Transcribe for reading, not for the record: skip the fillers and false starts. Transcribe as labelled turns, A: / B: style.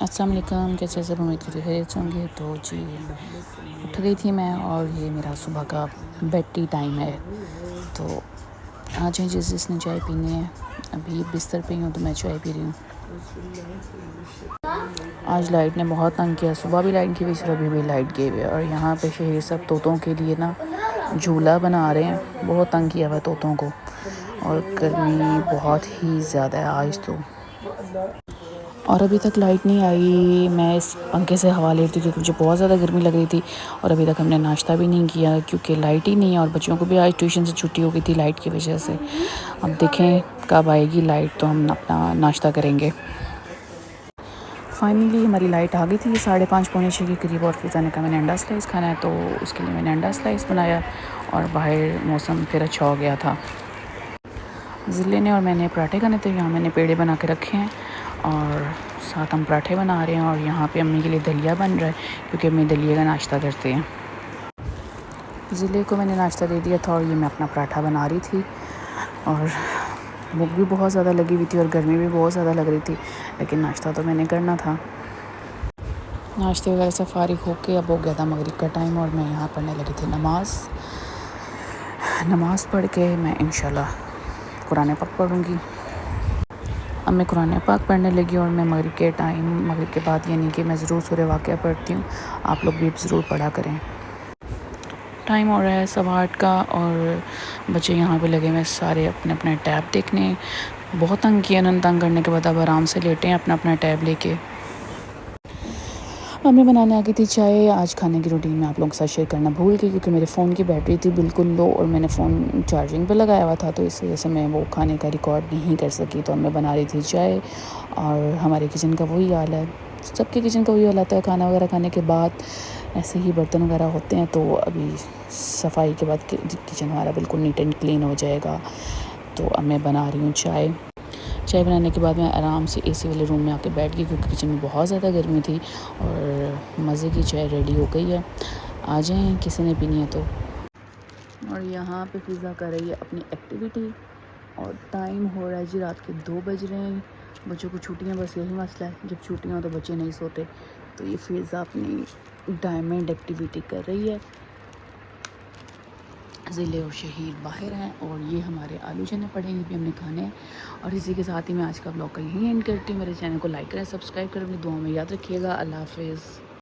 A: अस्सलाम वालेकुम, कैसे सब उम्मीद करते खैरियत से होंगे। तो जी उठ गई थी मैं और ये मेरा सुबह का बेड टी टाइम है। तो आ जाएं जिसने चाय पीनी है। अभी बिस्तर पे ही हूँ तो मैं चाय पी रही हूँ। आज लाइट ने बहुत तंग किया, सुबह भी लाइट की हुई और अभी भी लाइट गई हुई है। और यहाँ पे शहरी सब तोतों के लिए ना झूला बना रहे हैं, बहुत तंग किया हुआ तोतों को। और गर्मी बहुत ही ज़्यादा है आज तो, और अभी तक लाइट नहीं आई। मैं इस पंखे से हवा ले रही थी क्योंकि मुझे बहुत ज़्यादा गर्मी लग रही थी। और अभी तक हमने नाश्ता भी नहीं किया क्योंकि लाइट ही नहीं है और बच्चों को भी आज ट्यूशन से छुट्टी हो गई थी लाइट की वजह से। अब देखें कब आएगी लाइट तो हम अपना नाश्ता करेंगे। फाइनली हमारी लाइट आ गई थी 5:30 पौने 6 के करीब। और फिर जाने का मैंने अंडा स्लाइस खाना है तो उसके लिए मैंने अंडा स्लाइस बनाया। और बाहर मौसम फिर अच्छा हो गया था। ज़िले ने और मैंने पराठे खाने थे, यहाँ मैंने पेड़े बना के रखे हैं और साथ हम पराठे बना रहे हैं। और यहाँ पे अम्मी के लिए दलिया बन रहा है क्योंकि अम्मी दलिया का नाश्ता करते हैं। ज़िले को मैंने नाश्ता दे दिया था और ये मैं अपना पराठा बना रही थी। और भूख भी बहुत ज़्यादा लगी हुई थी और गर्मी भी बहुत ज़्यादा लग रही थी, लेकिन नाश्ता तो मैंने करना था। नाश्ते वगैरह से फारिग होके अब हो गया था मगरिब का टाइम और मैं यहाँ पढ़ने लगी थी नमाज़ पढ़ के मैं इंशाल्लाह कुरान पाक पढ़ूँगी। अब मैं कुरान पाक पढ़ने लगी और मैं मगरिब के बाद यानी कि मैं ज़रूर सूरह वाक़िया पढ़ती हूँ। आप लोग भी ज़रूर पढ़ा करें। टाइम हो रहा है 8:15 का और बच्चे यहाँ पे लगे हुए सारे अपने अपने टैब देखने। बहुत तंग किया उन्होंने, तंग करने के बाद अब आराम से लेटे हैं अपना अपना टैब लेके। मम्मी बनाने आ गई थी चाय। आज खाने की रूटीन में आप लोगों के साथ शेयर करना भूल गई क्योंकि मेरे फ़ोन की बैटरी थी बिल्कुल लो और मैंने फ़ोन चार्जिंग पे लगाया हुआ था, तो इस वजह से मैं वो खाने का रिकॉर्ड नहीं कर सकी। तो मैं बना रही थी चाय। और हमारे किचन का वही हाल है, सबके किचन का वही हाल आता है, खाना वगैरह खाने के बाद ऐसे ही बर्तन वगैरह होते हैं। तो अभी सफाई के बाद किचन हमारा बिल्कुल नीट एंड क्लीन हो जाएगा। तो अब मैं बना रही हूँ चाय बनाने के बाद मैं आराम से एसी वाले रूम में आके बैठ गई क्योंकि किचन में बहुत ज़्यादा गर्मी थी। और मज़े की चाय रेडी हो गई है, आ जाएं किसी ने पीनी है तो। और यहाँ पे फ़िज़ा कर रही है अपनी एक्टिविटी और टाइम हो रहा है जी रात के 2 बज रहे हैं। बच्चों को छुट्टियाँ, बस यही मसला है, जब छुट्टियाँ हो तो बच्चे नहीं सोते। तो ये फ़िज़ा अपनी डायमंड एक्टिविटी कर रही है। ज़िले और शहीद बाहर हैं और ये हमारे आलू चने पड़े हैं, ये भी हमने खाने हैं। और इसी के साथ ही मैं आज का ब्लॉग का यहीं एंड करती हूँ। मेरे चैनल को लाइक करें, सब्सक्राइब करें, अपनी दुआओं में याद रखिएगा। अल्लाह हाफ़िज़।